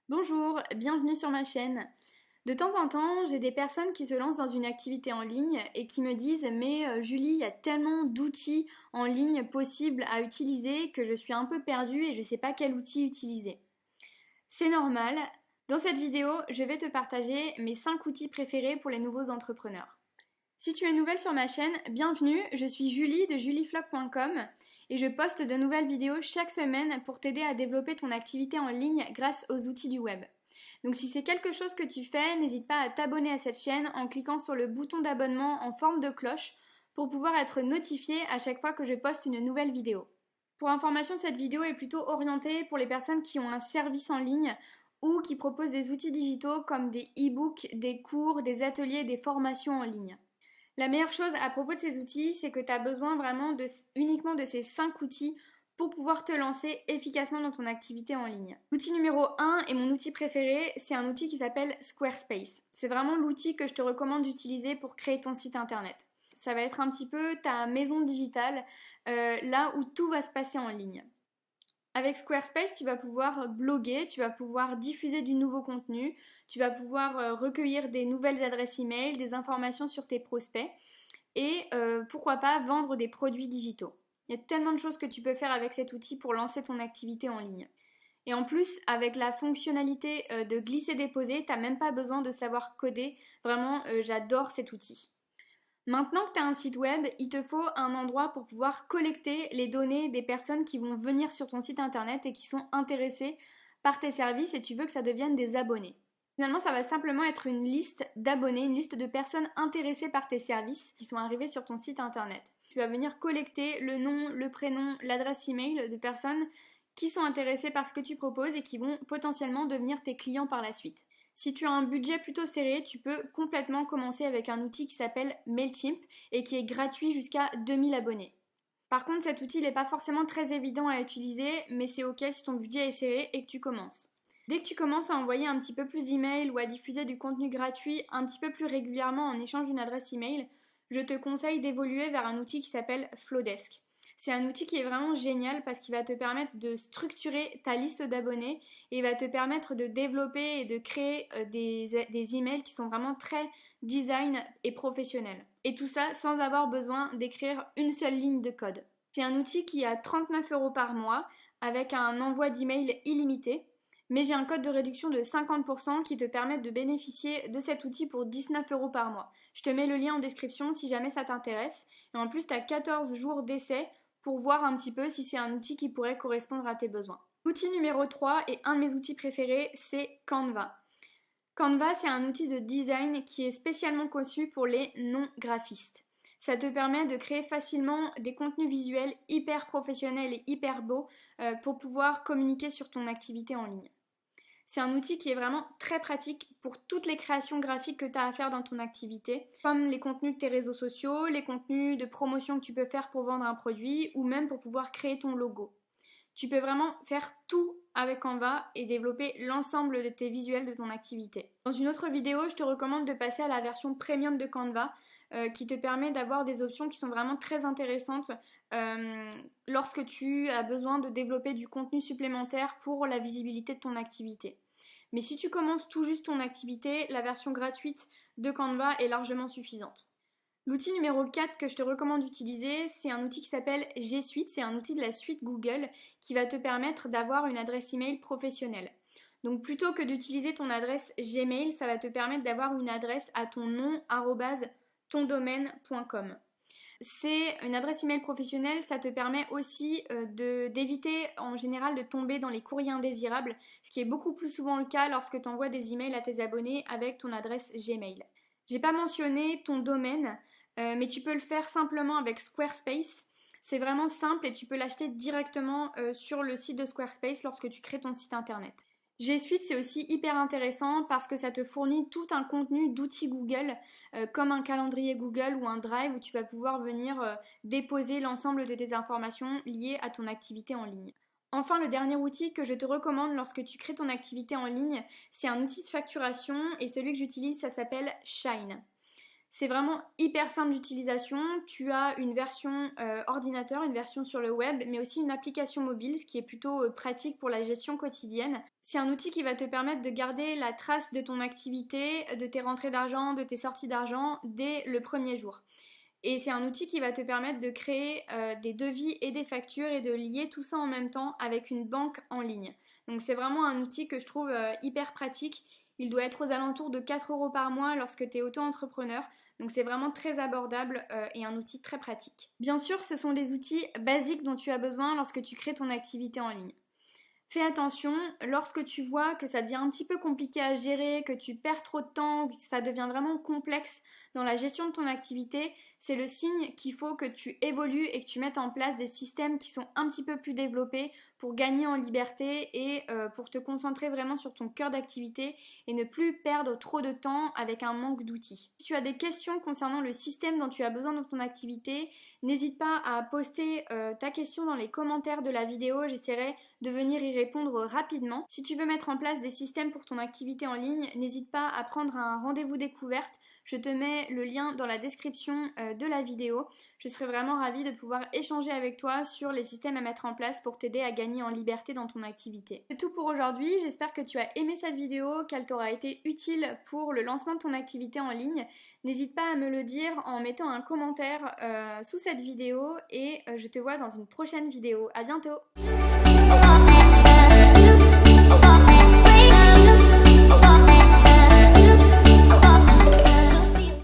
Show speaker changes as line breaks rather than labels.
Bonjour, bienvenue sur ma chaîne. De temps en temps, j'ai des personnes qui se lancent dans une activité en ligne et qui me disent mais Julie, il y a tellement d'outils en ligne possibles à utiliser que je suis un peu perdue et je ne sais pas quel outil utiliser. C'est normal. Dans cette vidéo, je vais te partager mes 5 outils préférés pour les nouveaux entrepreneurs. Si tu es nouvelle sur ma chaîne, bienvenue, je suis Julie de julieflog.com et je poste de nouvelles vidéos chaque semaine pour t'aider à développer ton activité en ligne grâce aux outils du web. Donc si c'est quelque chose que tu fais, n'hésite pas à t'abonner à cette chaîne en cliquant sur le bouton d'abonnement en forme de cloche pour pouvoir être notifié à chaque fois que je poste une nouvelle vidéo. Pour information, cette vidéo est plutôt orientée pour les personnes qui ont un service en ligne ou qui proposent des outils digitaux comme des e-books, des cours, des ateliers, des formations en ligne. La meilleure chose à propos de ces outils, c'est que tu as besoin vraiment uniquement de ces 5 outils pour pouvoir te lancer efficacement dans ton activité en ligne. L'outil numéro 1 et mon outil préféré, c'est un outil qui s'appelle Squarespace. C'est vraiment l'outil que je te recommande d'utiliser pour créer ton site internet. Ça va être un petit peu ta maison digitale, là où tout va se passer en ligne. Avec Squarespace, tu vas pouvoir bloguer, tu vas pouvoir diffuser du nouveau contenu, tu vas pouvoir recueillir des nouvelles adresses email, des informations sur tes prospects et pourquoi pas vendre des produits digitaux. Il y a tellement de choses que tu peux faire avec cet outil pour lancer ton activité en ligne. Et en plus, avec la fonctionnalité de glisser-déposer, tu n'as même pas besoin de savoir coder. Vraiment, j'adore cet outil. Maintenant que tu as un site web, il te faut un endroit pour pouvoir collecter les données des personnes qui vont venir sur ton site internet et qui sont intéressées par tes services et tu veux que ça devienne des abonnés. Finalement, ça va simplement être une liste d'abonnés, une liste de personnes intéressées par tes services qui sont arrivées sur ton site internet. Tu vas venir collecter le nom, le prénom, l'adresse email de personnes qui sont intéressées par ce que tu proposes et qui vont potentiellement devenir tes clients par la suite. Si tu as un budget plutôt serré, tu peux complètement commencer avec un outil qui s'appelle Mailchimp et qui est gratuit jusqu'à 2000 abonnés. Par contre, cet outil n'est pas forcément très évident à utiliser, mais c'est ok si ton budget est serré et que tu commences. Dès que tu commences à envoyer un petit peu plus d'emails ou à diffuser du contenu gratuit un petit peu plus régulièrement en échange d'une adresse email, je te conseille d'évoluer vers un outil qui s'appelle Flowdesk. C'est un outil qui est vraiment génial parce qu'il va te permettre de structurer ta liste d'abonnés et il va te permettre de développer et de créer des emails qui sont vraiment très design et professionnels. Et tout ça sans avoir besoin d'écrire une seule ligne de code. C'est un outil qui a 39 € par mois avec un envoi d'email illimité. Mais j'ai un code de réduction de 50% qui te permet de bénéficier de cet outil pour 19 € par mois. Je te mets le lien en description si jamais ça t'intéresse. Et en plus, tu as 14 jours d'essai pour voir un petit peu si c'est un outil qui pourrait correspondre à tes besoins. L'outil numéro 3 et un de mes outils préférés, c'est Canva. Canva, c'est un outil de design qui est spécialement conçu pour les non-graphistes. Ça te permet de créer facilement des contenus visuels hyper professionnels et hyper beaux pour pouvoir communiquer sur ton activité en ligne. C'est un outil qui est vraiment très pratique pour toutes les créations graphiques que tu as à faire dans ton activité, comme les contenus de tes réseaux sociaux, les contenus de promotion que tu peux faire pour vendre un produit ou même pour pouvoir créer ton logo. Tu peux vraiment faire tout avec Canva et développer l'ensemble de tes visuels de ton activité. Dans une autre vidéo, je te recommande de passer à la version premium de Canva qui te permet d'avoir des options qui sont vraiment très intéressantes lorsque tu as besoin de développer du contenu supplémentaire pour la visibilité de ton activité. Mais si tu commences tout juste ton activité, la version gratuite de Canva est largement suffisante. L'outil numéro 4 que je te recommande d'utiliser, c'est un outil qui s'appelle G Suite. C'est un outil de la suite Google qui va te permettre d'avoir une adresse email professionnelle. Donc plutôt que d'utiliser ton adresse Gmail, ça va te permettre d'avoir une adresse à ton nom @tondomaine.com. C'est une adresse email professionnelle, ça te permet aussi d'éviter en général de tomber dans les courriers indésirables, ce qui est beaucoup plus souvent le cas lorsque tu envoies des emails à tes abonnés avec ton adresse Gmail. J'ai pas mentionné ton domaine, mais tu peux le faire simplement avec Squarespace. C'est vraiment simple et tu peux l'acheter directement sur le site de Squarespace lorsque tu crées ton site internet. G Suite, c'est aussi hyper intéressant parce que ça te fournit tout un contenu d'outils Google, comme un calendrier Google ou un Drive où tu vas pouvoir venir déposer l'ensemble de tes informations liées à ton activité en ligne. Enfin, le dernier outil que je te recommande lorsque tu crées ton activité en ligne, c'est un outil de facturation et celui que j'utilise, ça s'appelle Shine. C'est vraiment hyper simple d'utilisation. Tu as une version ordinateur, une version sur le web, mais aussi une application mobile, ce qui est plutôt pratique pour la gestion quotidienne. C'est un outil qui va te permettre de garder la trace de ton activité, de tes rentrées d'argent, de tes sorties d'argent dès le premier jour. Et c'est un outil qui va te permettre de créer des devis et des factures et de lier tout ça en même temps avec une banque en ligne. Donc c'est vraiment un outil que je trouve hyper pratique. Il doit être aux alentours de 4 € par mois lorsque tu es auto-entrepreneur. Donc c'est vraiment très abordable et un outil très pratique. Bien sûr, ce sont des outils basiques dont tu as besoin lorsque tu crées ton activité en ligne. Fais attention, lorsque tu vois que ça devient un petit peu compliqué à gérer, que tu perds trop de temps, que ça devient vraiment complexe dans la gestion de ton activité, c'est le signe qu'il faut que tu évolues et que tu mettes en place des systèmes qui sont un petit peu plus développés pour gagner en liberté et pour te concentrer vraiment sur ton cœur d'activité et ne plus perdre trop de temps avec un manque d'outils. Si tu as des questions concernant le système dont tu as besoin dans ton activité, n'hésite pas à poster ta question dans les commentaires de la vidéo, j'essaierai de venir y répondre rapidement. Si tu veux mettre en place des systèmes pour ton activité en ligne, n'hésite pas à prendre un rendez-vous découverte. Je te mets le lien dans la description de la vidéo. Je serai vraiment ravie de pouvoir échanger avec toi sur les systèmes à mettre en place pour t'aider à gagner en liberté dans ton activité. C'est tout pour aujourd'hui, j'espère que tu as aimé cette vidéo, qu'elle t'aura été utile pour le lancement de ton activité en ligne. N'hésite pas à me le dire en mettant un commentaire sous cette vidéo et je te vois dans une prochaine vidéo. À bientôt!